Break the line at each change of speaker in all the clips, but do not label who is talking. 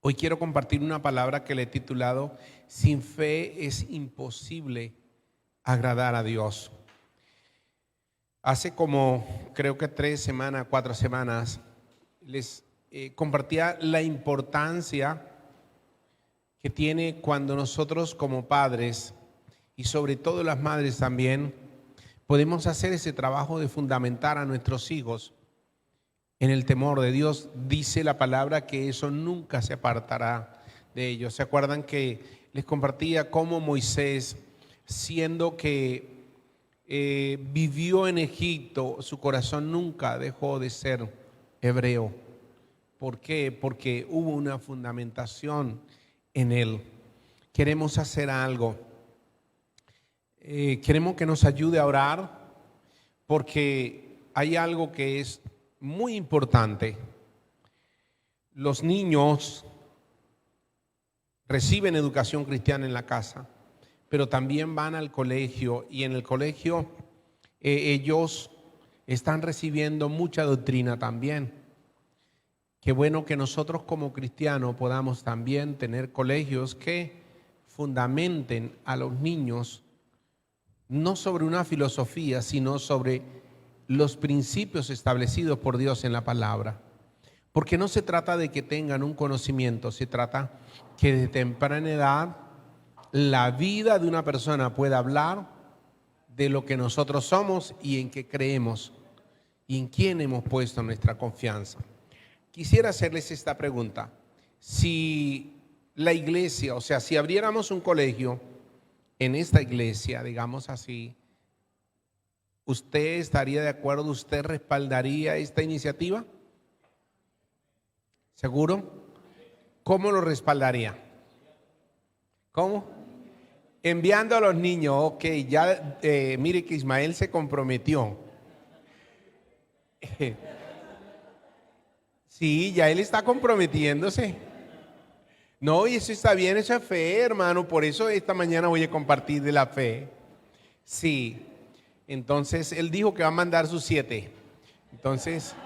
Hoy quiero compartir una palabra que le he titulado Sin fe es imposible agradar a Dios. Hace como creo que 4 semanas les compartía la importancia que tiene cuando nosotros como padres y sobre todo las madres también podemos hacer ese trabajo de fundamentar a nuestros hijos en el temor de Dios. Dice la palabra que eso nunca se apartará de ellos. ¿Se acuerdan que les compartía cómo Moisés, siendo que vivió en Egipto, su corazón nunca dejó de ser hebreo? ¿Por qué? Porque hubo una fundamentación en él. Queremos hacer algo. Queremos que nos ayude a orar, porque hay algo que es muy importante. Los niños reciben educación cristiana en la casa, pero también van al colegio, y en el colegio ellos están recibiendo mucha doctrina también. Qué bueno que nosotros como cristianos podamos también tener colegios que fundamenten a los niños no sobre una filosofía, sino sobre los principios establecidos por Dios en la palabra. Porque no se trata de que tengan un conocimiento, se trata que de temprana edad la vida de una persona pueda hablar de lo que nosotros somos y en qué creemos y en quién hemos puesto nuestra confianza. Quisiera hacerles esta pregunta: si la iglesia, o sea, si abriéramos un colegio en esta iglesia, digamos así, ¿usted estaría de acuerdo? ¿Usted respaldaría esta iniciativa? ¿Seguro? ¿Cómo lo respaldaría? ¿Cómo? Enviando a los niños. Ok, ya mire que Ismael se comprometió. Sí, ya él está comprometiéndose. No, y eso está bien, eso es fe, hermano. Por eso esta mañana voy a compartir de la fe. Sí. Entonces, él dijo que va a mandar sus 7. Entonces,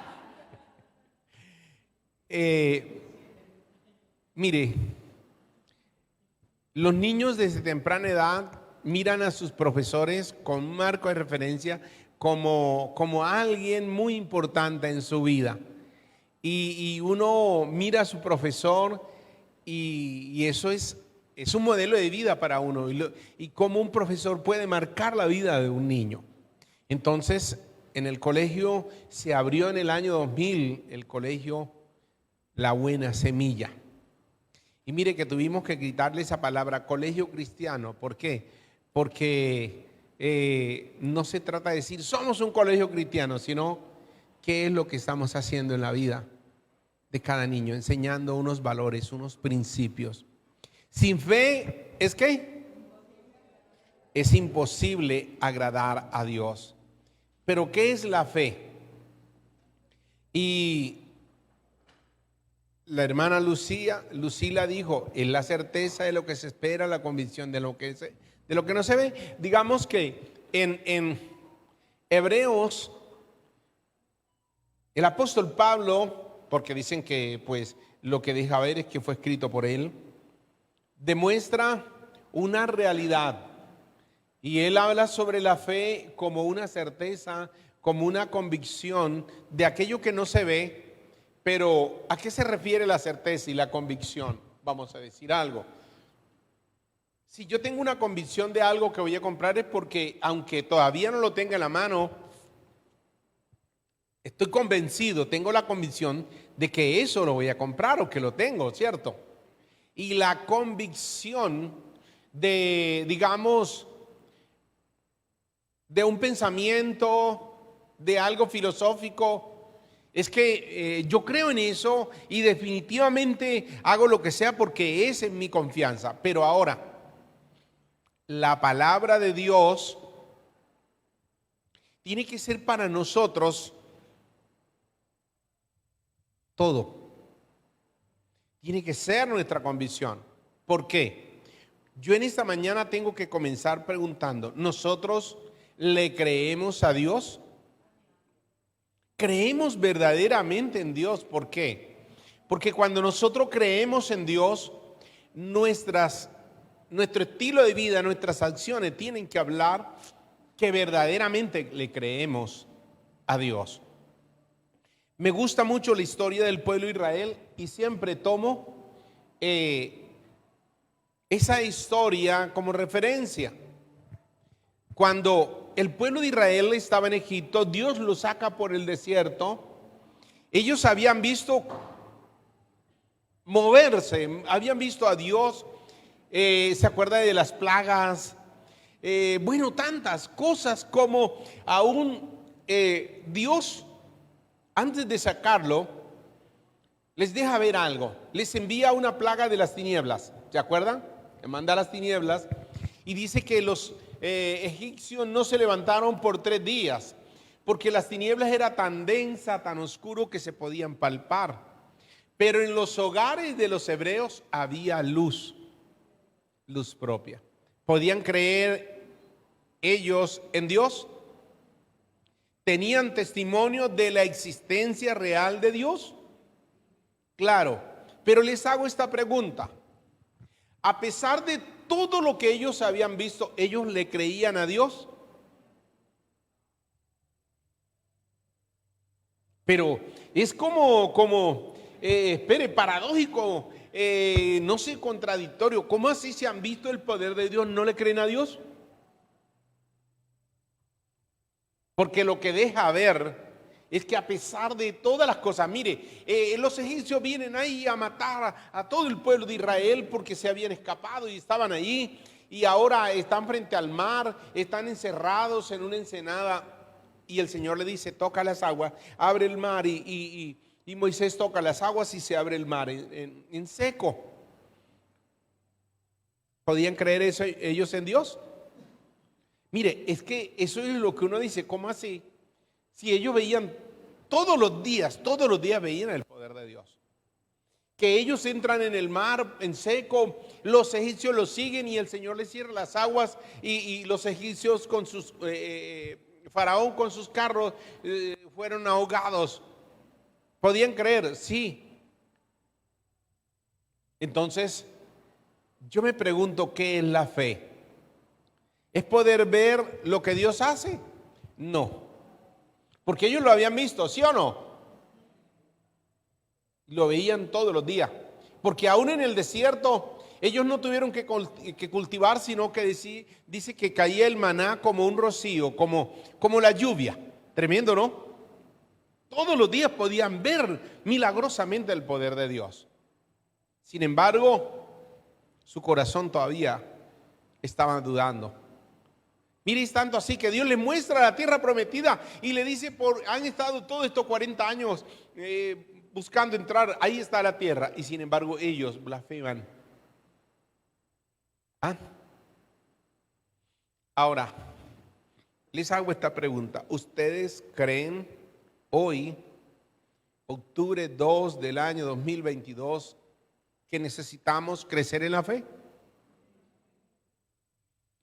mire, los niños desde temprana edad miran a sus profesores con un marco de referencia como alguien muy importante en su vida. Y uno mira a su profesor y eso es un modelo de vida para uno. Y cómo un profesor puede marcar la vida de un niño. Entonces, en el colegio se abrió en el año 2000 el colegio La Buena Semilla. Y mire que tuvimos que gritarle esa palabra, colegio cristiano. ¿Por qué? Porque no se trata de decir somos un colegio cristiano, sino qué es lo que estamos haciendo en la vida de cada niño, enseñando unos valores, unos principios. Sin fe, ¿es qué? Es imposible agradar a Dios. Pero ¿qué es la fe? Y la hermana Lucila dijo, es la certeza de lo que se espera, la convicción de lo que no se ve. Digamos que en Hebreos, el apóstol Pablo, porque dicen que pues lo que deja ver es que fue escrito por él, demuestra una realidad. Y él habla sobre la fe como una certeza, como una convicción de aquello que no se ve. Pero ¿a qué se refiere la certeza y la convicción? Vamos a decir algo. Si yo tengo una convicción de algo que voy a comprar, es porque aunque todavía no lo tenga en la mano, estoy convencido, tengo la convicción de que eso lo voy a comprar o que lo tengo, ¿cierto? Y la convicción de, digamos, de un pensamiento, de algo filosófico, es que yo creo en eso y definitivamente hago lo que sea porque esa es mi confianza. Pero ahora, la palabra de Dios tiene que ser para nosotros todo. Tiene que ser nuestra convicción. ¿Por qué? Yo en esta mañana tengo que comenzar preguntando, ¿nosotros le creemos a Dios? ¿Creemos verdaderamente en Dios? ¿Por qué? Porque cuando nosotros creemos en Dios, nuestro estilo de vida, nuestras acciones tienen que hablar que verdaderamente le creemos a Dios. Me gusta mucho la historia del pueblo de Israel y siempre tomo esa historia como referencia. Cuando el pueblo de Israel estaba en Egipto, Dios lo saca por el desierto. Ellos habían visto moverse, habían visto a Dios, se acuerda de las plagas, bueno, tantas cosas como aún Dios, antes de sacarlo, les deja ver algo, les envía una plaga de las tinieblas, ¿se acuerdan? Le manda las tinieblas y dice que los egipcios no se levantaron por 3 días, porque las tinieblas era tan densa, tan oscuro que se podían palpar. Pero en los hogares de los hebreos había luz propia. ¿Podían creer ellos en Dios? ¿Tenían testimonio de la existencia real de Dios? Claro, pero les hago esta pregunta. A pesar de todo lo que ellos habían visto, ¿ellos le creían a Dios? Pero es paradójico, no sé, contradictorio. ¿Cómo así se han visto el poder de Dios, no le creen a Dios? Porque lo que deja ver es que a pesar de todas las cosas, mire, los egipcios vienen ahí a matar a todo el pueblo de Israel porque se habían escapado y estaban allí y ahora están frente al mar, están encerrados en una ensenada y el Señor le dice, toca las aguas, abre el mar y Moisés toca las aguas y se abre el mar en seco. ¿Podían creer eso, ellos en Dios? Mire, es que eso es lo que uno dice, ¿cómo así? Si ellos veían todos los días veían el poder de Dios. Que ellos entran en el mar en seco, los egipcios los siguen y el Señor les cierra las aguas y los egipcios con sus, Faraón con sus carros fueron ahogados. ¿Podían creer? Sí. Entonces, yo me pregunto, ¿qué es la fe? ¿Es poder ver lo que Dios hace? No. Porque ellos lo habían visto, ¿sí o no? Lo veían todos los días. Porque aún en el desierto, ellos no tuvieron que cultivar, sino que dice que caía el maná como un rocío, como la lluvia. Tremendo, ¿no? Todos los días podían ver milagrosamente el poder de Dios. Sin embargo, su corazón todavía estaba dudando. Mire, es tanto así que Dios le muestra la tierra prometida y le dice, han estado todos estos 40 años buscando entrar, ahí está la tierra. Y sin embargo ellos blasfeman. Ahora, les hago esta pregunta. ¿Ustedes creen hoy, octubre 2 del año 2022, que necesitamos crecer en la fe?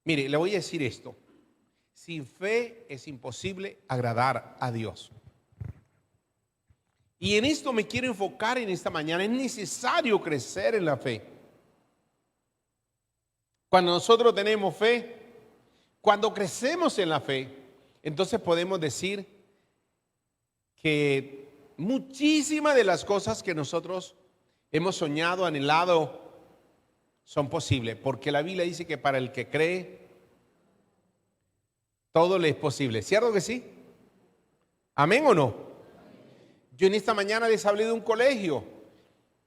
Mire, le voy a decir esto. Sin fe es imposible agradar a Dios. Y en esto me quiero enfocar en esta mañana. Es necesario crecer en la fe. Cuando nosotros tenemos fe, cuando crecemos en la fe, entonces podemos decir que muchísimas de las cosas que nosotros hemos soñado, anhelado, son posibles. Porque la Biblia dice que para el que cree, todo le es posible. ¿Cierto que sí? ¿Amén o no? Yo en esta mañana les hablé de un colegio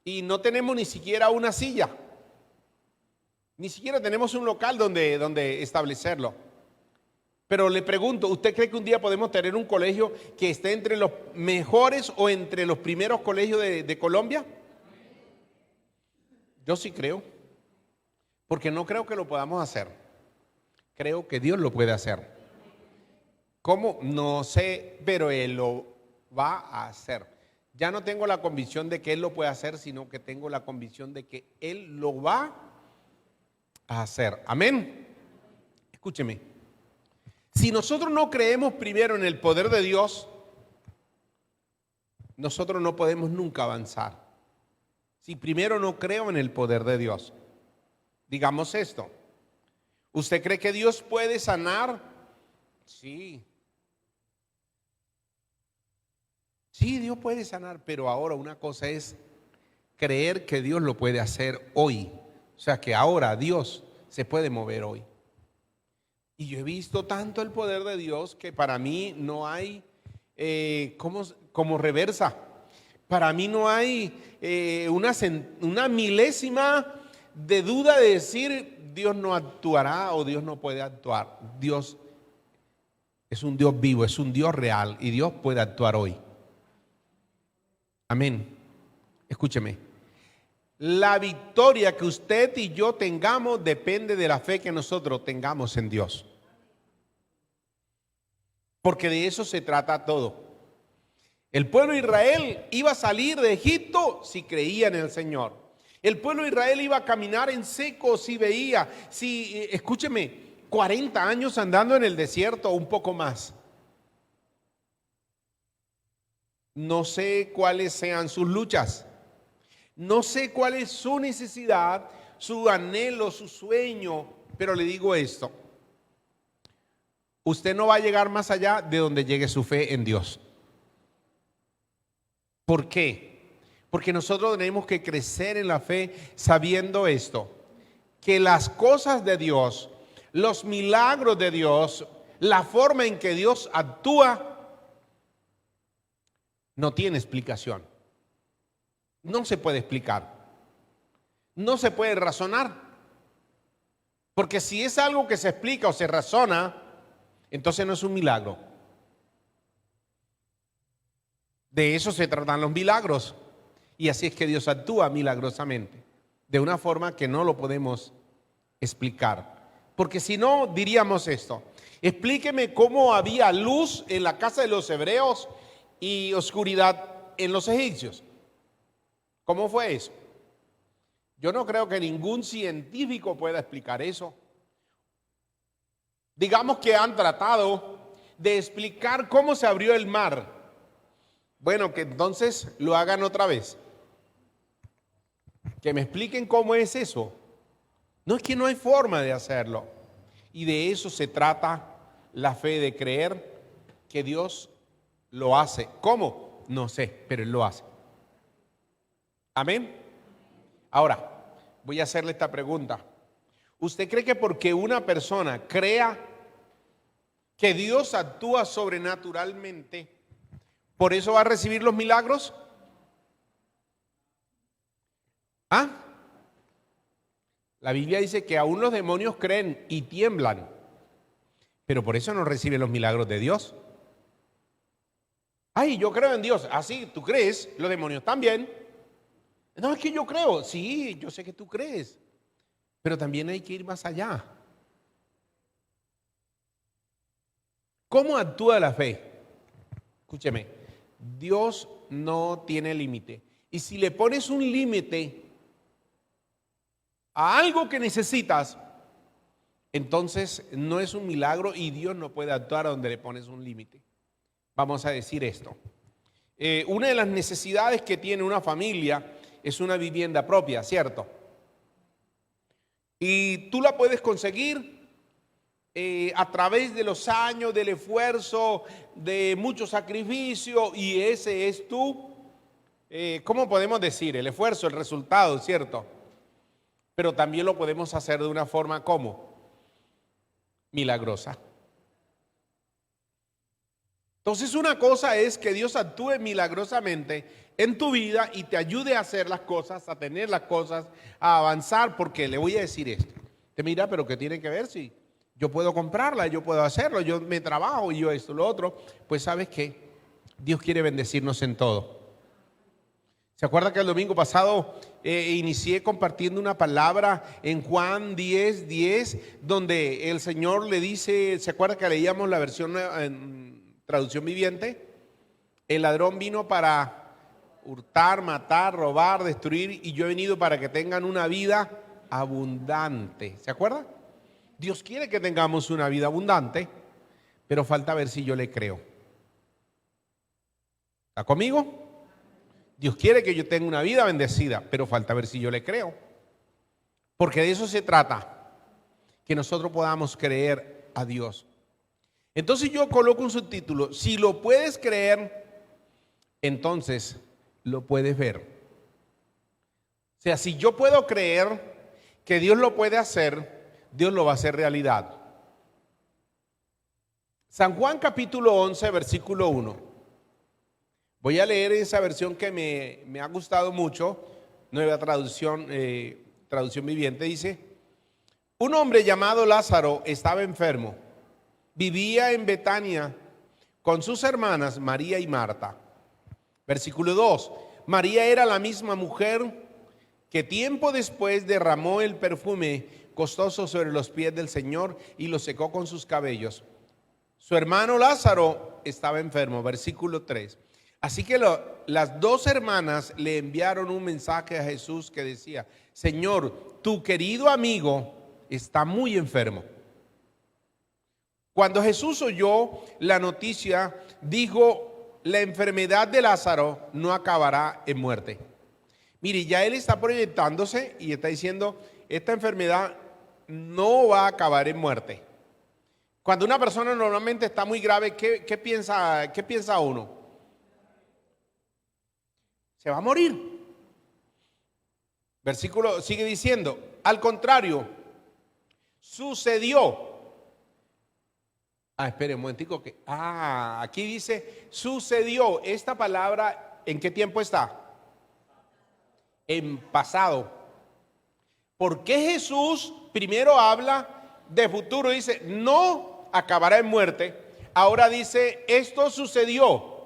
y no tenemos ni siquiera una silla. Ni siquiera tenemos un local donde establecerlo. Pero le pregunto, ¿usted cree que un día podemos tener un colegio que esté entre los mejores o entre los primeros colegios de Colombia? Yo sí creo. Porque no creo que lo podamos hacer. Creo que Dios lo puede hacer. ¿Cómo? No sé, pero Él lo va a hacer. Ya no tengo la convicción de que Él lo puede hacer, sino que tengo la convicción de que Él lo va a hacer. Amén. Escúcheme. Si nosotros no creemos primero en el poder de Dios, nosotros no podemos nunca avanzar. si primero no creo en el poder de Dios? Digamos esto. ¿Usted cree que Dios puede sanar? Sí. Sí, Dios puede sanar, pero ahora una cosa es creer que Dios lo puede hacer hoy. O sea, que ahora Dios se puede mover hoy. Y yo he visto tanto el poder de Dios que para mí no hay como reversa. Para mí no hay una milésima de duda de decir Dios no actuará o Dios no puede actuar. Dios es un Dios vivo, es un Dios real y Dios puede actuar hoy. Amén. Escúcheme. La victoria que usted y yo tengamos depende de la fe que nosotros tengamos en Dios. Porque de eso se trata todo. El pueblo de Israel iba a salir de Egipto si creía en el Señor. El pueblo de Israel iba a caminar en seco si veía. Si, escúcheme, 40 años andando en el desierto o un poco más. No sé cuáles sean sus luchas. No sé cuál es su necesidad, su anhelo, su sueño. Pero le digo esto. Usted no va a llegar más allá de donde llegue su fe en Dios. ¿Por qué? Porque nosotros tenemos que crecer en la fe sabiendo esto, que las cosas de Dios, los milagros de Dios, la forma en que Dios actúa, no tiene explicación. No se puede explicar. No se puede razonar. Porque si es algo que se explica o se razona, entonces no es un milagro. De eso se tratan los milagros. Y así es que Dios actúa milagrosamente, de una forma que no lo podemos explicar. Porque si no, diríamos esto. Explíqueme cómo había luz en la casa de los hebreos y oscuridad en los egipcios. ¿Cómo fue eso? Yo no creo que ningún científico pueda explicar eso. Digamos que han tratado de explicar cómo se abrió el mar. Bueno, que entonces lo hagan otra vez. Que me expliquen cómo es eso. No, es que no hay forma de hacerlo. Y de eso se trata la fe, de creer que Dios lo hace. ¿Cómo? No sé, pero Él lo hace. Amén. Ahora, voy a hacerle esta pregunta. ¿Usted cree que porque una persona crea que Dios actúa sobrenaturalmente, por eso va a recibir los milagros? ¿Ah? La Biblia dice que aún los demonios creen y tiemblan, pero por eso no reciben los milagros de Dios. Ay, yo creo en Dios. Ah, sí, tú crees, los demonios también. No, es que yo creo. Sí, yo sé que tú crees, pero también hay que ir más allá. ¿Cómo actúa la fe? Escúcheme, Dios no tiene límite. Y si le pones un límite a algo que necesitas, entonces no es un milagro y Dios no puede actuar donde le pones un límite. Vamos a decir esto. Una de las necesidades que tiene una familia es una vivienda propia, ¿cierto? Y tú la puedes conseguir a través de los años, del esfuerzo, de mucho sacrificio, y ese es ¿cómo podemos decir? El esfuerzo, el resultado, ¿cierto? Pero también lo podemos hacer de una forma ¿cómo? Milagrosa. Entonces una cosa es que Dios actúe milagrosamente en tu vida y te ayude a hacer las cosas, a tener las cosas, a avanzar, porque le voy a decir esto. Te mira, pero ¿qué tiene que ver si yo puedo comprarla, yo puedo hacerlo, yo me trabajo y yo esto, lo otro? Pues ¿sabes qué? Dios quiere bendecirnos en todo. ¿Se acuerda que el domingo pasado inicié compartiendo una palabra en Juan 10:10, donde el Señor le dice, ¿se acuerda que leíamos la versión en traducción viviente? El ladrón vino para hurtar, matar, robar, destruir, y yo he venido para que tengan una vida abundante. ¿Se acuerda? Dios quiere que tengamos una vida abundante, pero falta ver si yo le creo. ¿Está conmigo? Dios quiere que yo tenga una vida bendecida, pero falta ver si yo le creo. Porque de eso se trata, que nosotros podamos creer a Dios. Entonces yo coloco un subtítulo: si lo puedes creer, entonces lo puedes ver. O sea, si yo puedo creer que Dios lo puede hacer, Dios lo va a hacer realidad. San Juan capítulo 11, versículo 1. Voy a leer esa versión que me ha gustado mucho, nueva traducción, traducción viviente. Dice: un hombre llamado Lázaro estaba enfermo. Vivía en Betania con sus hermanas María y Marta. Versículo 2. María era la misma mujer que tiempo después derramó el perfume costoso sobre los pies del Señor y lo secó con sus cabellos. Su hermano Lázaro estaba enfermo. Versículo 3. Así que las dos hermanas le enviaron un mensaje a Jesús que decía: Señor, tu querido amigo está muy enfermo. Cuando Jesús oyó la noticia, dijo: la enfermedad de Lázaro no acabará en muerte. Mire, ya él está proyectándose y está diciendo: esta enfermedad no va a acabar en muerte. Cuando una persona normalmente está muy grave, ¿qué piensa uno? Se va a morir. Versículo sigue diciendo: al contrario, sucedió. Espere un momentico que. Aquí dice sucedió. Esta palabra, ¿en qué tiempo está? En pasado. ¿Por qué Jesús primero habla de futuro? Dice, no acabará en muerte. Ahora dice, esto sucedió.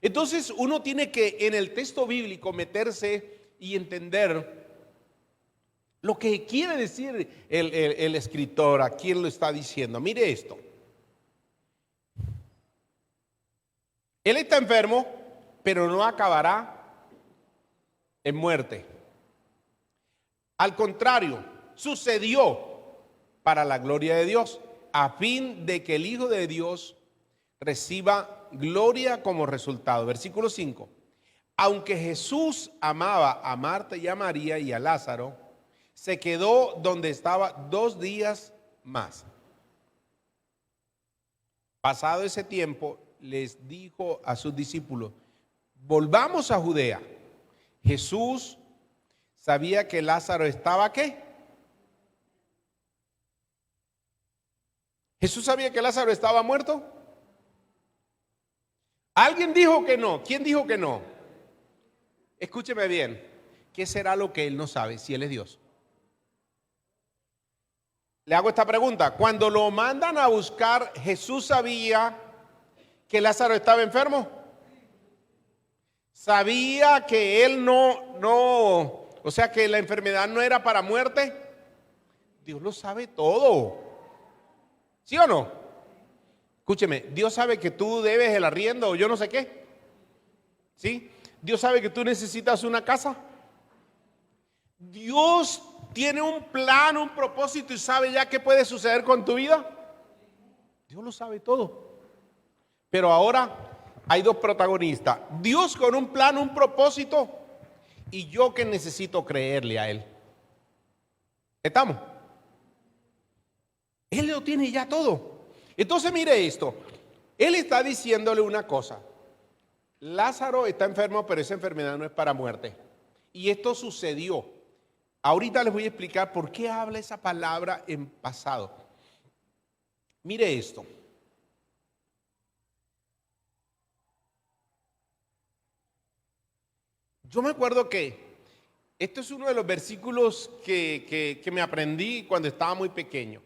Entonces uno tiene que en el texto bíblico meterse y entender lo que quiere decir el escritor, a quién lo está diciendo. Mire esto. Él está enfermo, pero no acabará en muerte. Al contrario, sucedió para la gloria de Dios, a fin de que el Hijo de Dios reciba gloria como resultado. Versículo 5. Aunque Jesús amaba a Marta y a María y a Lázaro, se quedó donde estaba 2 días más. Pasado ese tiempo, les dijo a sus discípulos: volvamos a Judea. Jesús sabía que Lázaro estaba ¿qué? Jesús sabía que Lázaro estaba muerto. Alguien dijo que no. ¿Quién dijo que no? Escúcheme bien. ¿Qué será lo que él no sabe si él es Dios? Le hago esta pregunta. Cuando lo mandan a buscar, ¿Jesús sabía que Lázaro estaba enfermo? ¿Sabía que él o sea, que la enfermedad no era para muerte? Dios lo sabe todo. ¿Sí o no? Escúcheme, Dios sabe que tú debes el arriendo o yo no sé qué. ¿Sí? Dios sabe que tú necesitas una casa. Dios tiene un plan, un propósito y sabe ya qué puede suceder con tu vida. Dios lo sabe todo. Pero ahora hay dos protagonistas. Dios con un plan, un propósito, y yo que necesito creerle a Él. ¿Estamos? Él lo tiene ya todo. Entonces mire esto. Él está diciéndole una cosa. Lázaro está enfermo, pero esa enfermedad no es para muerte. Y esto sucedió. Ahorita les voy a explicar por qué habla esa palabra en pasado. Mire esto. Yo me acuerdo que este es uno de los versículos que me aprendí cuando estaba muy pequeño.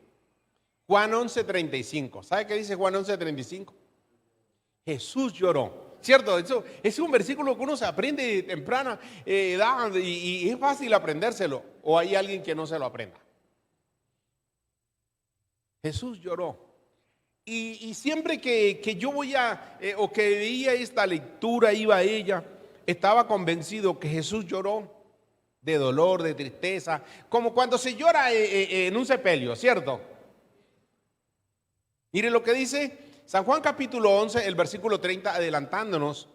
Juan 11:35. ¿Sabe qué dice Juan 11:35? Jesús lloró. ¿Cierto? Eso es un versículo que uno se aprende de temprana edad y es fácil aprendérselo. ¿O hay alguien que no se lo aprenda? Jesús lloró. Y siempre que yo o que veía esta lectura, iba a ella, estaba convencido que Jesús lloró de dolor, de tristeza, como cuando se llora en un sepelio, ¿cierto? Mire lo que dice San Juan capítulo 11, el versículo 30, adelantándonos.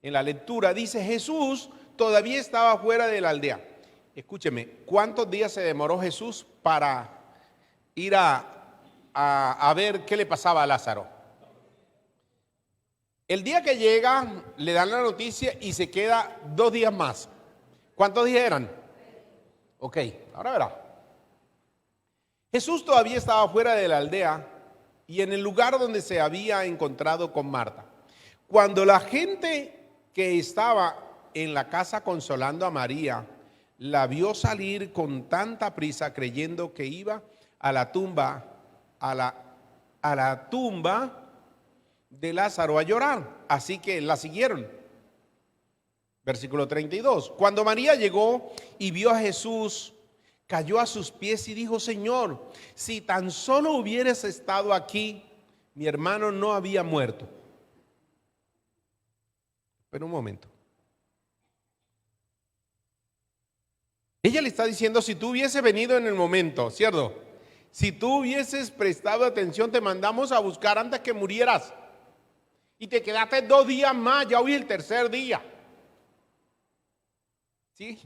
en la lectura, dice Jesús todavía estaba fuera de la aldea. Escúcheme, ¿cuántos días se demoró Jesús para ir a ver qué le pasaba a Lázaro? El día que llega, le dan la noticia y se queda 2 días más. ¿Cuántos días eran? Ok, ahora verá. Jesús todavía estaba fuera de la aldea y en el lugar donde se había encontrado con Marta. Cuando la gente que estaba en la casa consolando a María la vio salir con tanta prisa, creyendo que iba a la tumba, a la tumba de Lázaro a llorar, así que la siguieron. Versículo 32. Cuando María llegó y vio a Jesús, cayó a sus pies y dijo: Señor, si tan solo hubieras estado aquí, mi hermano no había muerto. Pero un momento. Ella le está diciendo: si tú hubieses venido en el momento, ¿cierto? Si tú hubieses prestado atención, te mandamos a buscar antes que murieras. Y te quedaste 2 días más, ya hoy es el 3er día. ¿Sí?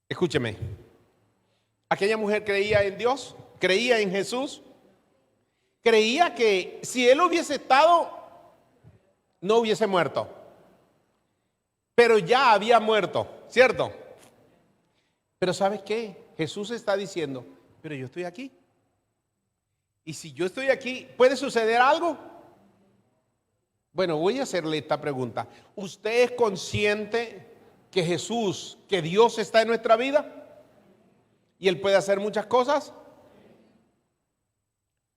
Escúcheme. Aquella mujer creía en Dios, creía en Jesús, creía que si él hubiese estado, no hubiese muerto. Pero ya había muerto, ¿cierto? Pero ¿sabes qué? Jesús está diciendo: pero yo estoy aquí. Y si yo estoy aquí, ¿puede suceder algo? Bueno, voy a hacerle esta pregunta. ¿Usted es consciente que Jesús, que Dios está en nuestra vida? ¿Y Él puede hacer muchas cosas?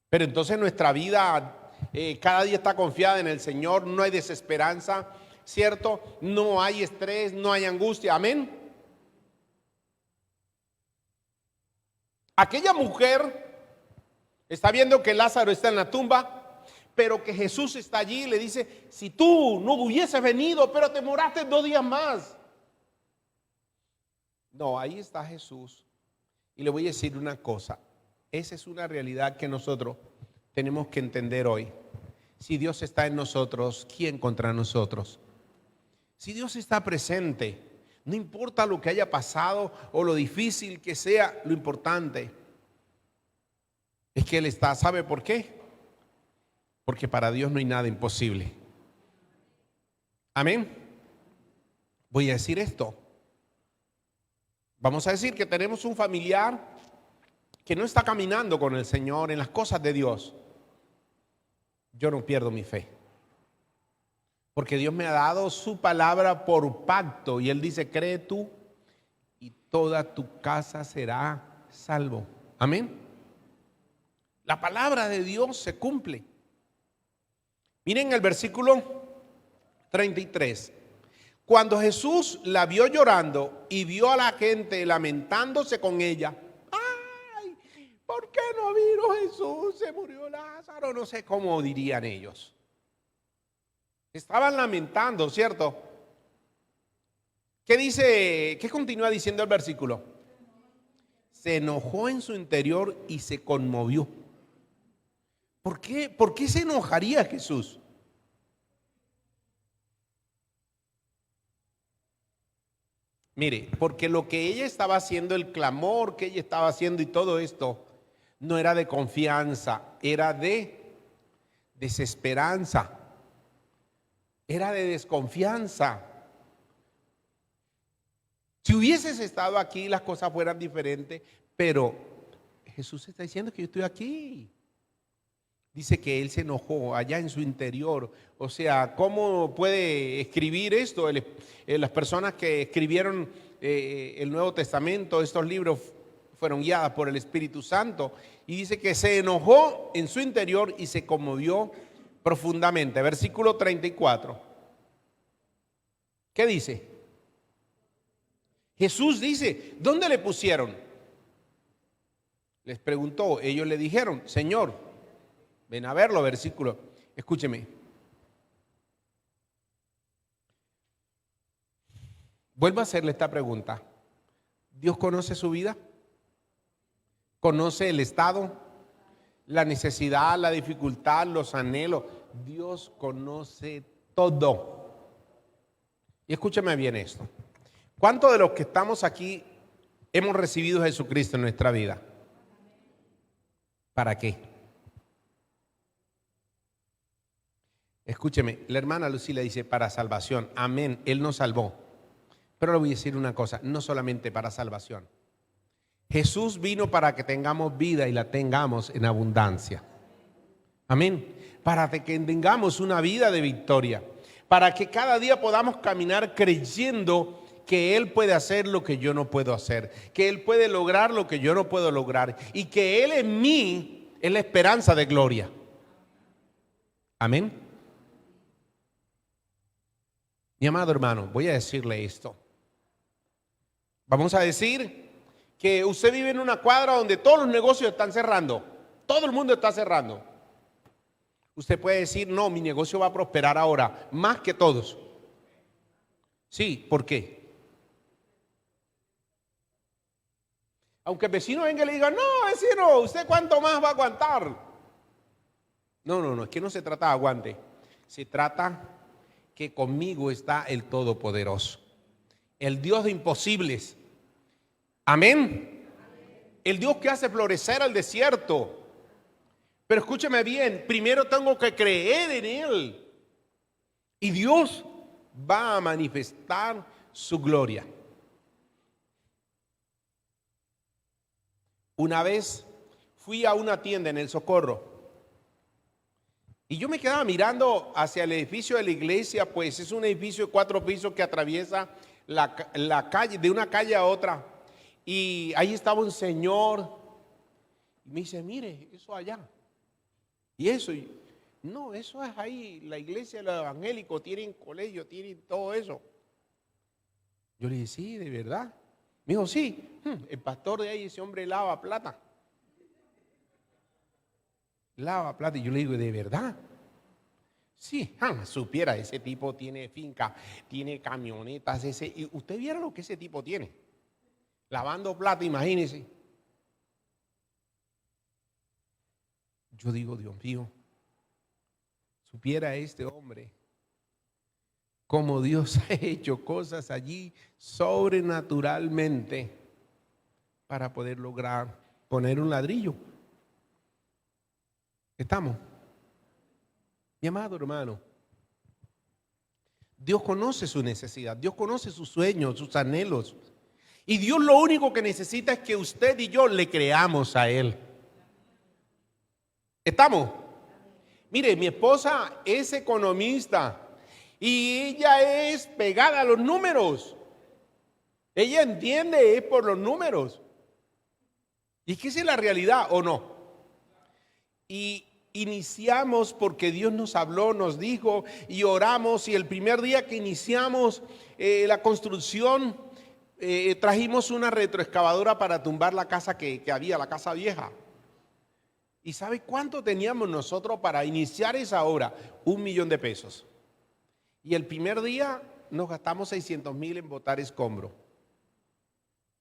Pero entonces nuestra vida cada día está confiada en el Señor, no hay desesperanza, ¿cierto? No hay estrés, no hay angustia, amén. Aquella mujer está viendo que Lázaro está en la tumba, pero que Jesús está allí y le dice: si tú no hubieses venido, pero te moraste 2 días más. No, ahí está Jesús. Y le voy a decir una cosa, esa es una realidad que nosotros tenemos que entender hoy. Si Dios está en nosotros, ¿quién contra nosotros? Si Dios está presente, no importa lo que haya pasado o lo difícil que sea, lo importante es que Él está. ¿Sabe por qué? Porque para Dios no hay nada imposible. Amén. Voy a decir esto. Vamos a decir que tenemos un familiar que no está caminando con el Señor en las cosas de Dios. Yo no pierdo mi fe, porque Dios me ha dado su palabra por pacto y Él dice: cree tú y toda tu casa será salvo. Amén. La palabra de Dios se cumple. Miren el versículo 33. Cuando Jesús la vio llorando y vio a la gente lamentándose con ella: ¡ay! ¿Por qué no vino Jesús? Se murió Lázaro. No sé cómo dirían ellos. Estaban lamentando, ¿cierto? ¿Qué dice? ¿Qué continúa diciendo el versículo? Se enojó en su interior y se conmovió. ¿Por qué? ¿Por qué se enojaría Jesús? Mire, porque lo que ella estaba haciendo, el clamor que ella estaba haciendo y todo esto, no era de confianza, era de desesperanza, era de desconfianza. Si hubieses estado aquí, las cosas fueran diferentes, pero Jesús está diciendo que yo estoy aquí. Dice que Él se enojó allá en su interior. O sea, ¿cómo puede escribir esto? Las personas que escribieron el Nuevo Testamento, estos libros fueron guiadas por el Espíritu Santo. Y dice que se enojó en su interior y se conmovió profundamente. Versículo 34. ¿Qué dice? Jesús dice: ¿dónde le pusieron? Les preguntó. Ellos le dijeron: Señor, ven a verlo, versículo. Escúcheme. Vuelvo a hacerle esta pregunta. ¿Dios conoce su vida? ¿Conoce el estado, la necesidad, la dificultad, los anhelos? Dios conoce todo. Y escúchame bien esto. ¿Cuántos de los que estamos aquí hemos recibido a Jesucristo en nuestra vida? ¿Para qué? Escúcheme, la hermana Lucila dice para salvación. Amén, Él nos salvó. Pero le voy a decir una cosa, no solamente para salvación. Jesús vino para que tengamos vida y la tengamos en abundancia. Amén. Para que tengamos una vida de victoria. Para que cada día podamos caminar creyendo que Él puede hacer lo que yo no puedo hacer. Que Él puede lograr lo que yo no puedo lograr. Y que Él en mí es la esperanza de gloria. Amén. Mi amado hermano, voy a decirle esto. Vamos a decir que usted vive en una cuadra donde todos los negocios están cerrando. Todo el mundo está cerrando. Usted puede decir, no, mi negocio va a prosperar ahora, más que todos. Sí, ¿por qué? Aunque el vecino venga y le diga, no, vecino, ¿usted cuánto más va a aguantar? No, es que no se trata de aguante. Se trata que conmigo está el Todopoderoso, el Dios de imposibles. Amén. El Dios que hace florecer al desierto. Pero escúcheme bien, primero tengo que creer en Él. Y Dios va a manifestar su gloria. Una vez fui a una tienda en El Socorro. Y yo me quedaba mirando hacia el edificio de la iglesia, pues es un edificio de 4 pisos que atraviesa la calle, de una calle a otra. Y ahí estaba un señor. Y me dice, mire, eso allá. Y eso, no, eso es ahí, la iglesia de los evangélicos, tienen colegio, tienen todo eso. Yo le dije, sí, de verdad. Me dijo, sí, el pastor de ahí, ese hombre lava plata. Lava plata. Y yo le digo, ¿de verdad? Sí, supiera, ese tipo tiene finca, tiene camionetas, y usted viera lo que ese tipo tiene. Lavando plata, imagínese. Yo digo, Dios mío, supiera este hombre cómo Dios ha hecho cosas allí sobrenaturalmente para poder lograr poner un ladrillo. ¿Estamos? Mi amado hermano, Dios conoce su necesidad, Dios conoce sus sueños, sus anhelos. Y Dios lo único que necesita es que usted y yo le creamos a Él. ¿Estamos? Mire, mi esposa es economista y ella es pegada a los números. Ella entiende, es por los números. ¿Y es que esa es la realidad o no? Y iniciamos porque Dios nos habló, nos dijo y oramos. Y el primer día que iniciamos la construcción, trajimos una retroexcavadora para tumbar la casa que había, la casa vieja. ¿Y sabe cuánto teníamos nosotros para iniciar esa obra? 1 millón de pesos. Y el primer día nos gastamos 600,000 en botar escombro.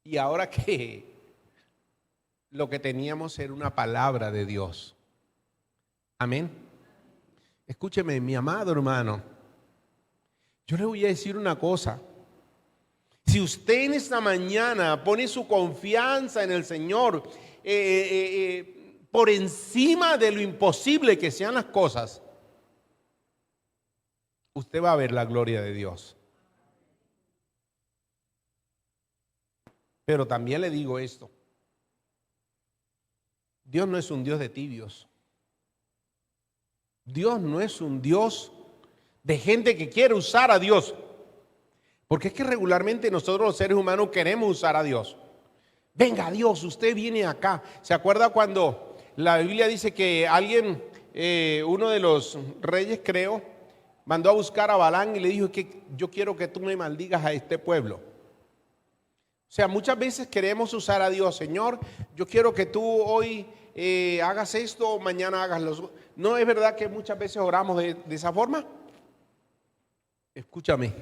Y ahora que lo que teníamos era una palabra de Dios. Amén. Escúcheme, mi amado hermano. Yo le voy a decir una cosa. Si usted en esta mañana pone su confianza en el Señor, por encima de lo imposible que sean las cosas, usted va a ver la gloria de Dios. Pero también le digo esto: Dios no es un Dios de tibios. Dios no es un Dios de gente que quiere usar a Dios. Porque es que regularmente nosotros los seres humanos queremos usar a Dios. Venga Dios, usted viene acá. ¿Se acuerda cuando la Biblia dice que alguien, uno de los reyes creo, mandó a buscar a Balán y le dijo que yo quiero que tú me maldigas a este pueblo? O sea, muchas veces queremos usar a Dios. Señor, yo quiero que tú hoy hagas esto, mañana hagas los... ¿No es verdad que muchas veces oramos de esa forma? Escúchame,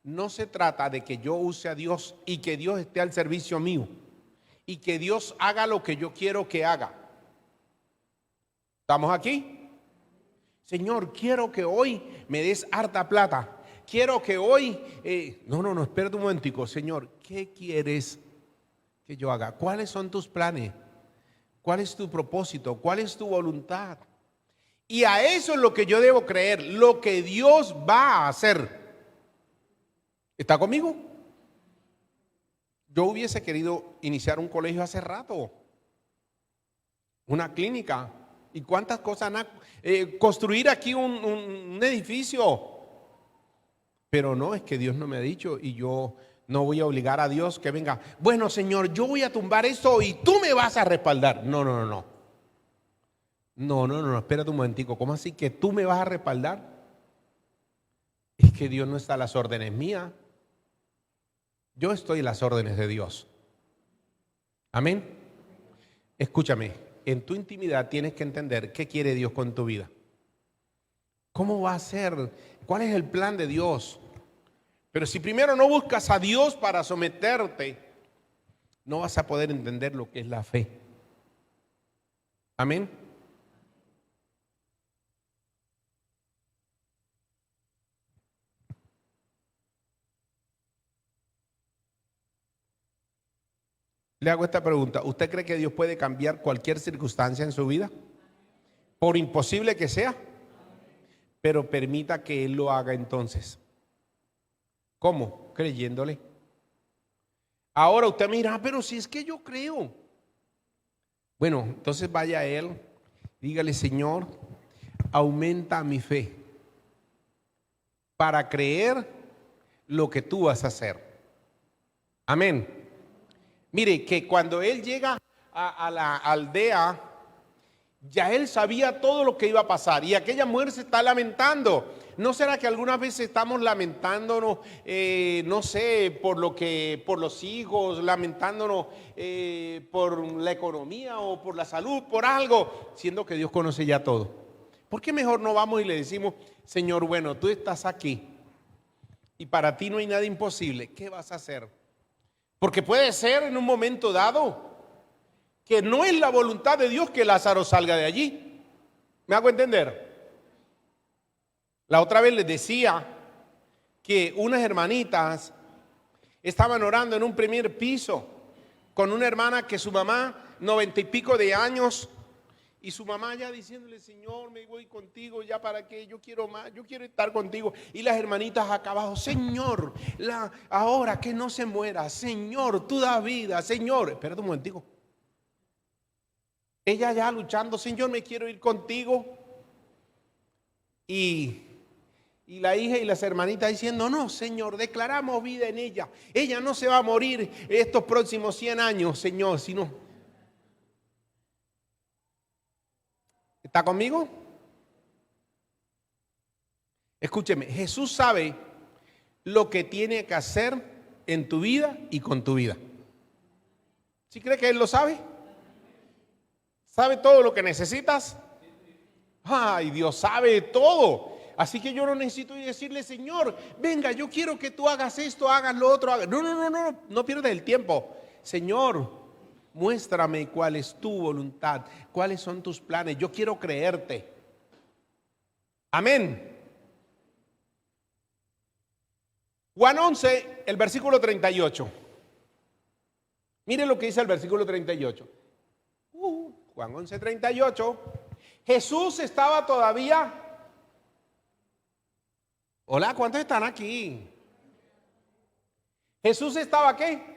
no se trata de que yo use a Dios y que Dios esté al servicio mío y que Dios haga lo que yo quiero que haga. ¿Estamos aquí? Señor, quiero que hoy me des harta plata. Quiero que hoy... No, espérate un momentico. Señor, ¿qué quieres que yo haga? ¿Cuáles son tus planes? ¿Cuál es tu propósito? ¿Cuál es tu voluntad? Y a eso es lo que yo debo creer, lo que Dios va a hacer. ¿Está conmigo? Yo hubiese querido iniciar un colegio hace rato, una clínica. ¿Y cuántas cosas? Construir aquí un edificio. Pero no, es que Dios no me ha dicho y yo no voy a obligar a Dios que venga. Bueno, Señor, yo voy a tumbar esto y tú me vas a respaldar. No. No, espérate un momentico. ¿Cómo así que tú me vas a respaldar? Es que Dios no está a las órdenes mías. Yo estoy a las órdenes de Dios. Amén. Escúchame, en tu intimidad tienes que entender qué quiere Dios con tu vida. ¿Cómo va a ser? ¿Cuál es el plan de Dios? Pero si primero no buscas a Dios para someterte, no vas a poder entender lo que es la fe. Amén. Le hago esta pregunta. ¿Usted cree que Dios puede cambiar cualquier circunstancia en su vida? Por imposible que sea. Pero permita que Él lo haga entonces. ¿Cómo? Creyéndole. Ahora usted me dirá, pero si es que yo creo. Bueno, entonces vaya a Él, dígale, Señor, aumenta mi fe para creer lo que tú vas a hacer. Amén. Mire, que cuando Él llega a la aldea, ya Él sabía todo lo que iba a pasar y aquella mujer se está lamentando. ¿No será que algunas veces estamos lamentándonos, no sé, por los hijos, lamentándonos por la economía o por la salud, por algo, siendo que Dios conoce ya todo? ¿Por qué mejor no vamos y le decimos, Señor, bueno, tú estás aquí y para ti no hay nada imposible? ¿Qué vas a hacer? Porque puede ser en un momento dado que no es la voluntad de Dios que Lázaro salga de allí. ¿Me hago entender? La otra vez les decía que unas hermanitas estaban orando en un primer piso con una hermana que su mamá, 90 y pico de años, y su mamá ya diciéndole, Señor, me voy contigo, ya para qué, yo quiero más, yo quiero estar contigo. Y las hermanitas acá abajo, Señor, ahora que no se muera, Señor, tú das vida, Señor. Espérate un momentico. Ella ya luchando, Señor, me quiero ir contigo. Y la hija y las hermanitas diciendo, no, Señor, declaramos vida en ella. Ella no se va a morir estos próximos 100 años, Señor, sino... ¿Está conmigo? Escúcheme, Jesús sabe lo que tiene que hacer en tu vida y con tu vida. ¿Sí cree que Él lo sabe? ¿Sabe todo lo que necesitas? Ay, Dios sabe todo. Así que yo no necesito decirle, Señor, venga, yo quiero que tú hagas esto, hagas lo otro. No pierdas el tiempo. Señor, muéstrame cuál es tu voluntad, cuáles son tus planes. Yo quiero creerte. Amén. Juan 11, el versículo 38. Mire lo que dice el versículo 38. Juan 11, 38. Jesús estaba todavía. Hola, ¿cuántos están aquí? Jesús estaba ¿qué?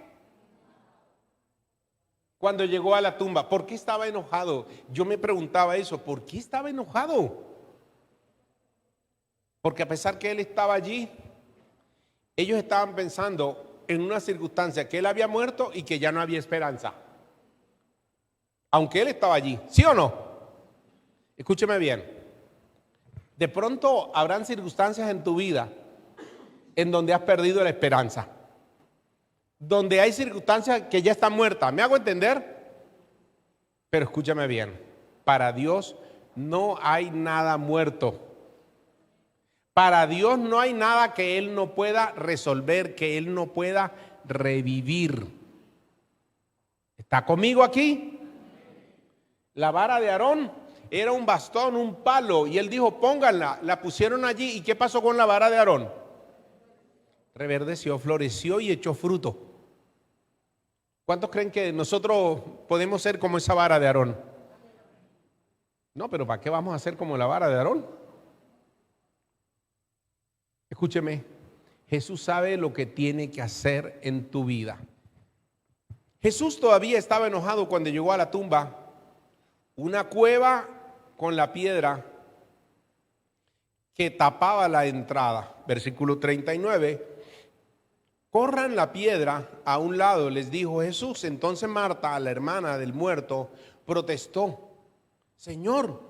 Cuando llegó a la tumba. ¿Por qué estaba enojado? Yo me preguntaba eso. ¿Por qué estaba enojado? Porque a pesar que Él estaba allí, ellos estaban pensando en una circunstancia que Él había muerto y que ya no había esperanza. Aunque Él estaba allí, ¿sí o no? Escúcheme bien. De pronto habrán circunstancias en tu vida en donde has perdido la esperanza. Donde hay circunstancias que ya están muertas. ¿Me hago entender? Pero escúchame bien. Para Dios no hay nada muerto. Para Dios no hay nada que Él no pueda resolver, que Él no pueda revivir. ¿Está conmigo aquí? La vara de Aarón era un bastón, un palo, y él dijo, pónganla. La pusieron allí, ¿y qué pasó con la vara de Aarón? Reverdeció, floreció y echó fruto. ¿Cuántos creen que nosotros podemos ser como esa vara de Aarón? No, pero ¿para qué vamos a ser como la vara de Aarón? Escúcheme, Jesús sabe lo que tiene que hacer en tu vida. Jesús todavía estaba enojado cuando llegó a la tumba, una cueva con la piedra que tapaba la entrada. Versículo 39. Corran la piedra a un lado, les dijo Jesús. Entonces Marta, la hermana del muerto, protestó. Señor,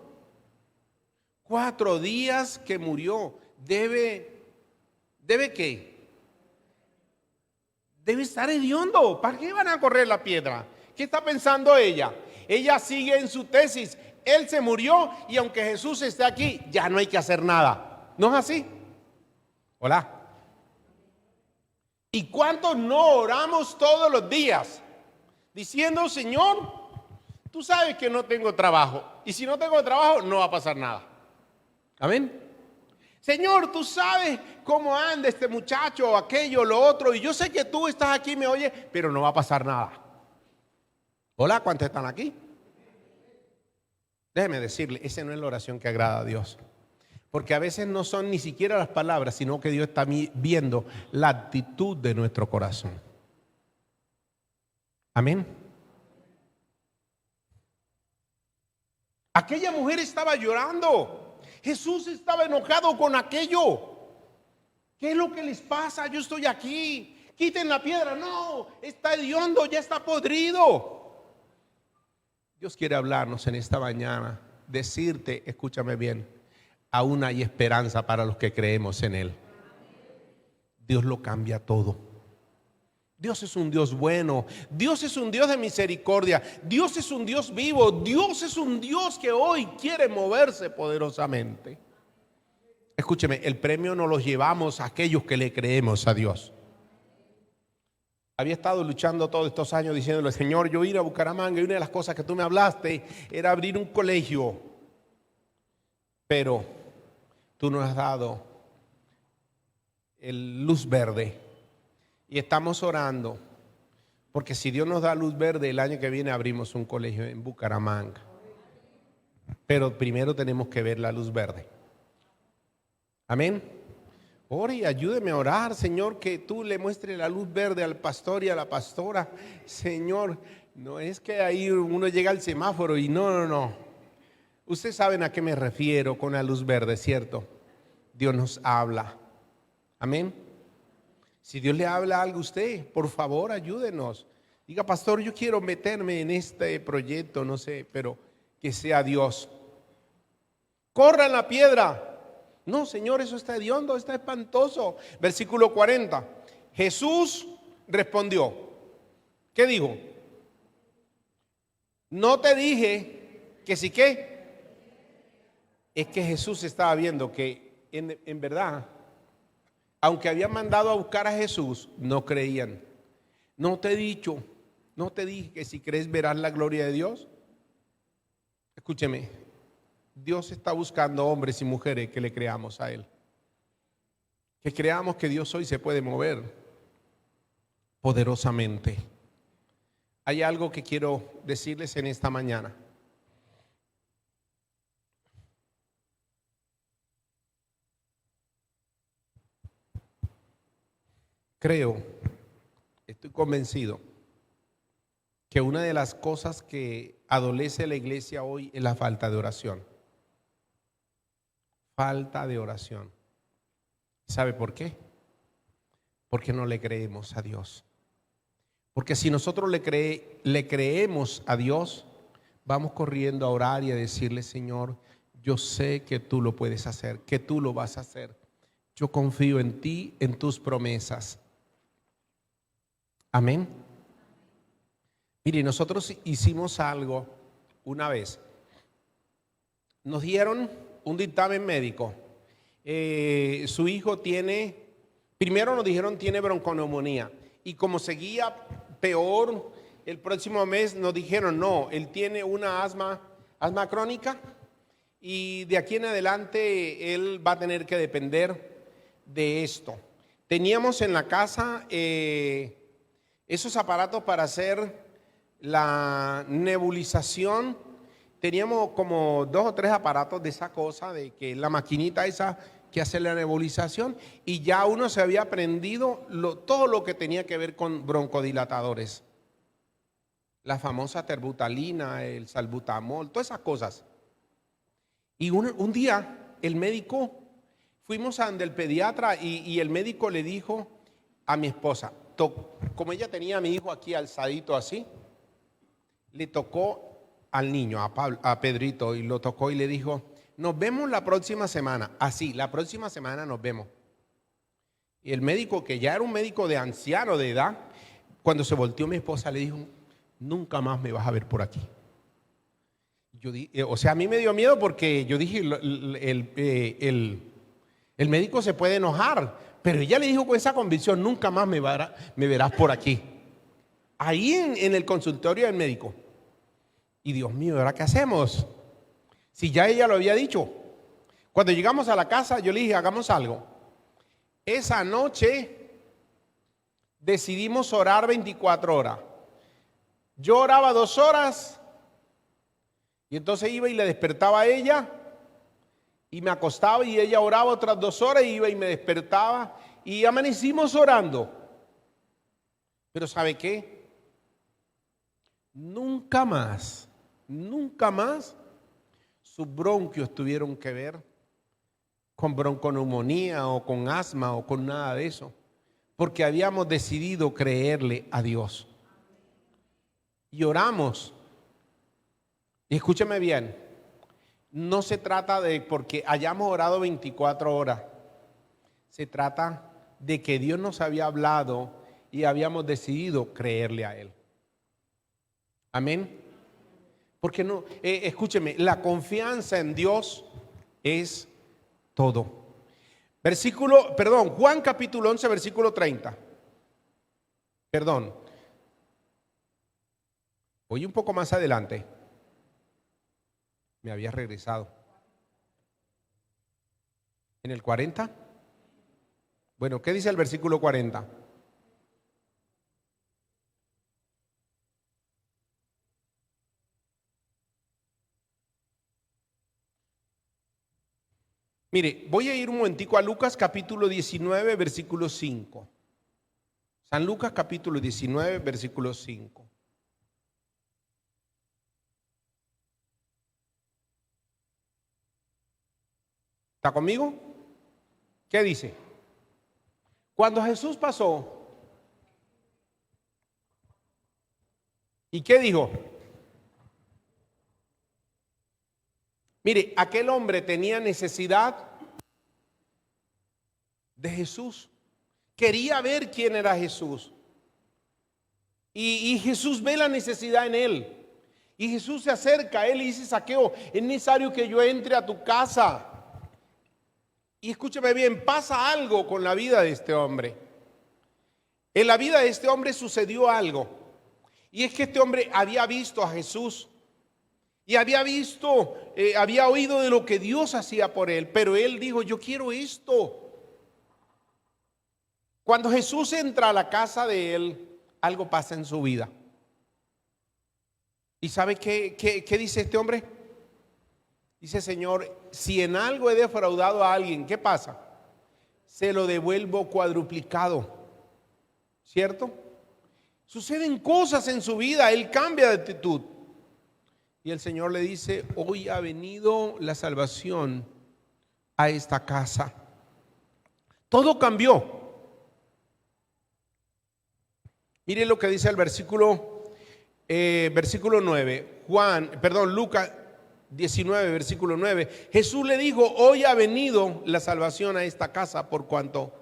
4 días que murió, ¿debe qué? Debe estar hediondo. ¿Para qué van a correr la piedra? ¿Qué está pensando ella? Ella sigue en su tesis. Él se murió y aunque Jesús esté aquí, ya no hay que hacer nada. ¿No es así? Hola. ¿Y cuántos no oramos todos los días diciendo, Señor, tú sabes que no tengo trabajo, y si no tengo trabajo no va a pasar nada? Amén. Señor, tú sabes cómo anda este muchacho, aquello, lo otro, y yo sé que tú estás aquí, me oyes, pero no va a pasar nada. Hola, ¿cuántos están aquí? Déjeme decirle, esa no es la oración que agrada a Dios. Porque a veces no son ni siquiera las palabras, sino que Dios está viendo la actitud de nuestro corazón. Amén. Aquella mujer estaba llorando. Jesús estaba enojado con aquello. ¿Qué es lo que les pasa? Yo estoy aquí. Quiten la piedra. No, está hediondo, ya está podrido. Dios quiere hablarnos en esta mañana. Decirte, escúchame bien, aún hay esperanza para los que creemos en Él. Dios lo cambia todo. Dios es un Dios bueno. Dios es un Dios de misericordia. Dios es un Dios vivo. Dios es un Dios que hoy quiere moverse poderosamente. Escúcheme, el premio no lo llevamos a aquellos que le creemos a Dios. Había estado luchando todos estos años diciéndole, Señor, yo ir a Bucaramanga y una de las cosas que tú me hablaste era abrir un colegio. Pero tú nos has dado el luz verde y estamos orando porque si Dios nos da luz verde, el año que viene abrimos un colegio en Bucaramanga. Pero primero tenemos que ver la luz verde. Amén. Ore y ayúdeme a orar, Señor, que tú le muestres la luz verde al pastor y a la pastora. Señor, no es que ahí uno llega al semáforo y no. Ustedes saben a qué me refiero con la luz verde, ¿cierto? Dios nos habla. Amén. Si Dios le habla algo a usted, por favor, ayúdenos. Diga, pastor, yo quiero meterme en este proyecto, no sé, pero que sea Dios. Corran la piedra. No, Señor, eso está hediondo, está espantoso. Versículo 40. Jesús respondió. ¿Qué dijo? No te dije que sí que. Es que Jesús estaba viendo que en verdad, aunque habían mandado a buscar a Jesús, no creían. No te dije que si crees verás la gloria de Dios. Escúcheme, Dios está buscando hombres y mujeres que le creamos a Él. Que creamos que Dios hoy se puede mover poderosamente. Hay algo que quiero decirles en esta mañana. Creo, estoy convencido que una de las cosas que adolece la iglesia hoy es la falta de oración. Falta de oración. ¿Sabe por qué? Porque no le creemos a Dios. Porque si nosotros le creemos a Dios, vamos corriendo a orar y a decirle, Señor, yo sé que tú lo puedes hacer, que tú lo vas a hacer. Yo confío en ti, en tus promesas. Amén. Mire, nosotros hicimos algo una vez. Nos dieron un dictamen médico. Su hijo primero nos dijeron tiene bronconeumonía. Y como seguía peor, el próximo mes nos dijeron no, él tiene una asma crónica y de aquí en adelante él va a tener que depender de esto. Teníamos en la casa esos aparatos para hacer la nebulización. Teníamos como 2 o 3 aparatos de esa cosa, de que la maquinita esa que hace la nebulización, y ya uno se había aprendido todo lo que tenía que ver con broncodilatadores. La famosa terbutalina, el salbutamol, todas esas cosas. Y un día el médico, fuimos a donde el pediatra y el médico le dijo a mi esposa, como ella tenía a mi hijo aquí alzadito así, le tocó al niño, a Pedrito, y lo tocó y le dijo, nos vemos la próxima semana. Así, la próxima semana nos vemos. Y el médico, que ya era un médico de anciano de edad, cuando se volteó mi esposa le dijo, nunca más me vas a ver por aquí. O sea, a mí me dio miedo porque yo dije, el médico se puede enojar, pero ella le dijo con esa convicción, nunca más me verás por aquí. Ahí en el consultorio del médico. Y Dios mío, ¿ahora qué hacemos? Si ya ella lo había dicho. Cuando llegamos a la casa, yo le dije, hagamos algo. Esa noche decidimos orar 24 horas. Yo oraba 2 horas y entonces iba y le despertaba a ella y me acostaba y ella oraba otras 2 horas y iba y me despertaba y amanecimos orando. Pero ¿sabe qué? Nunca más sus bronquios tuvieron que ver con bronconeumonía o con asma o con nada de eso, porque habíamos decidido creerle a Dios. Y oramos. Y escúcheme bien, no se trata de porque hayamos orado 24 horas, se trata de que Dios nos había hablado y habíamos decidido creerle a Él. Amén. Porque no, escúcheme, la confianza en Dios es todo. Juan capítulo 11, versículo 30. Voy un poco más adelante. Me había regresado. ¿En el 40? Bueno, ¿qué dice el versículo 40? Mire, voy a ir un momentico a Lucas capítulo 19, versículo 5. San Lucas capítulo 19, versículo 5. ¿Está conmigo? ¿Qué dice? Cuando Jesús pasó, ¿y qué dijo? Mire, aquel hombre tenía necesidad de Jesús. Quería ver quién era Jesús. Y Jesús ve la necesidad en él. Y Jesús se acerca a él y dice, Zaqueo, es necesario que yo entre a tu casa. Y escúchame bien, pasa algo con la vida de este hombre. En la vida de este hombre sucedió algo. Y es que este hombre había visto a Jesús. Y había oído de lo que Dios hacía por él. Pero él dijo, yo quiero esto. Cuando Jesús entra a la casa de él, algo pasa en su vida. ¿Y sabe qué dice este hombre? Dice, Señor, si en algo he defraudado a alguien, ¿qué pasa? Se lo devuelvo cuadruplicado. ¿Cierto? Suceden cosas en su vida, él cambia de actitud. Y el Señor le dice, hoy ha venido la salvación a esta casa. Todo cambió. Mire lo que dice el versículo 9. Lucas 19, versículo 9. Jesús le dijo, hoy ha venido la salvación a esta casa por cuanto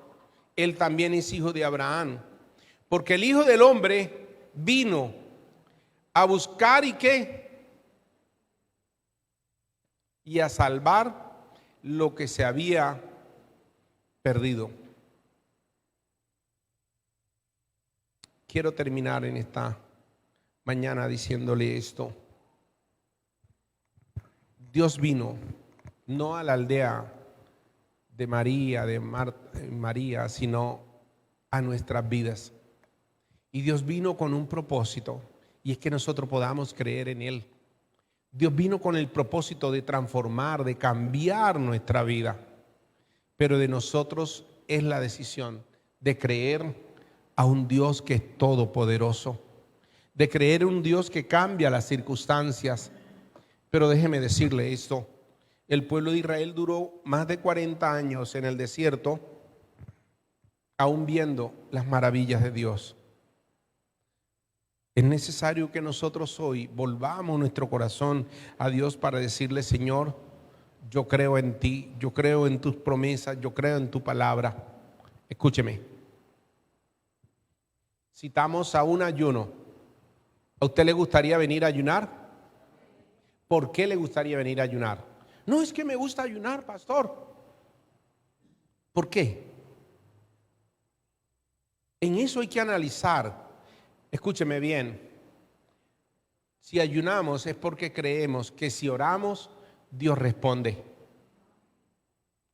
él también es hijo de Abraham. Porque el Hijo del Hombre vino a buscar y ¿qué? Y a salvar lo que se había perdido. Quiero terminar en esta mañana diciéndole esto. Dios vino no a la aldea de María, María, sino a nuestras vidas. Y Dios vino con un propósito, y es que nosotros podamos creer en Él. Dios vino con el propósito de transformar, de cambiar nuestra vida, pero de nosotros es la decisión de creer a un Dios que es todopoderoso, de creer en un Dios que cambia las circunstancias. Pero déjeme decirle esto: el pueblo de Israel duró más de 40 años en el desierto, aún viendo las maravillas de Dios. Es necesario que nosotros hoy volvamos nuestro corazón a Dios para decirle: Señor, yo creo en ti, yo creo en tus promesas, yo creo en tu palabra. Escúcheme. Citamos a un ayuno. ¿A usted le gustaría venir a ayunar? ¿Por qué le gustaría venir a ayunar? No, es que me gusta ayunar, pastor. ¿Por qué? En eso hay que analizar. Escúcheme bien. Si ayunamos es porque creemos que si oramos, Dios responde.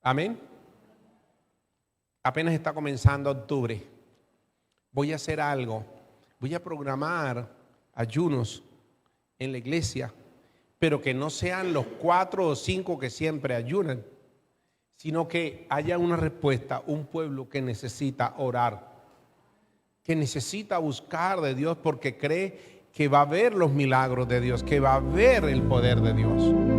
Amén. Apenas está comenzando octubre. Voy a hacer algo. Voy a programar ayunos en la iglesia, pero que no sean los 4 o 5 que siempre ayunan, sino que haya una respuesta, un pueblo que necesita orar, que necesita buscar de Dios porque cree que va a ver los milagros de Dios, que va a ver el poder de Dios.